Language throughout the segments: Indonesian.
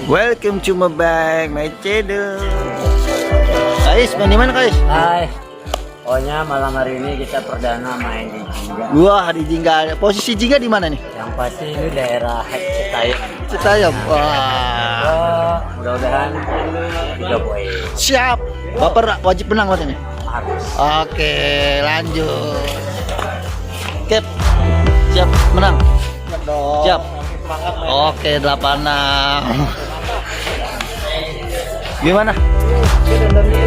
Welcome to my bag, my channel. Kais, main di mana Kais? Hai. Pokoknya malam hari ini kita perdana main di Jingga. Wah, di Jingga. Posisi Jingga di mana nih? Yang pasti ini daerah Citayam. Citayam. Wah. Oh, mudah-mudahan 3 poin. Siap. Baper wajib menang waktu ini. Harus. Oke, lanjut. Kep. Siap menang. Siap. Oke, 86. Gimana?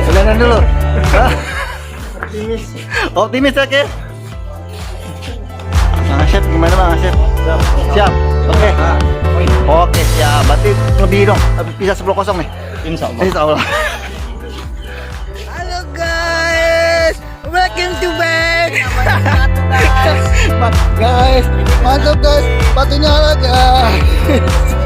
Sudahan dulu. Hah? Optimis ya, Kep? Mang Asep, gimana Mang Asep? Siap. Oke. Oke, siap. Berarti lebih dong. Bisa 10-0 nih. Insya Allah. Insya Allah. Halo guys, welcome to back. Guys, mantap guys, batunya ada guys.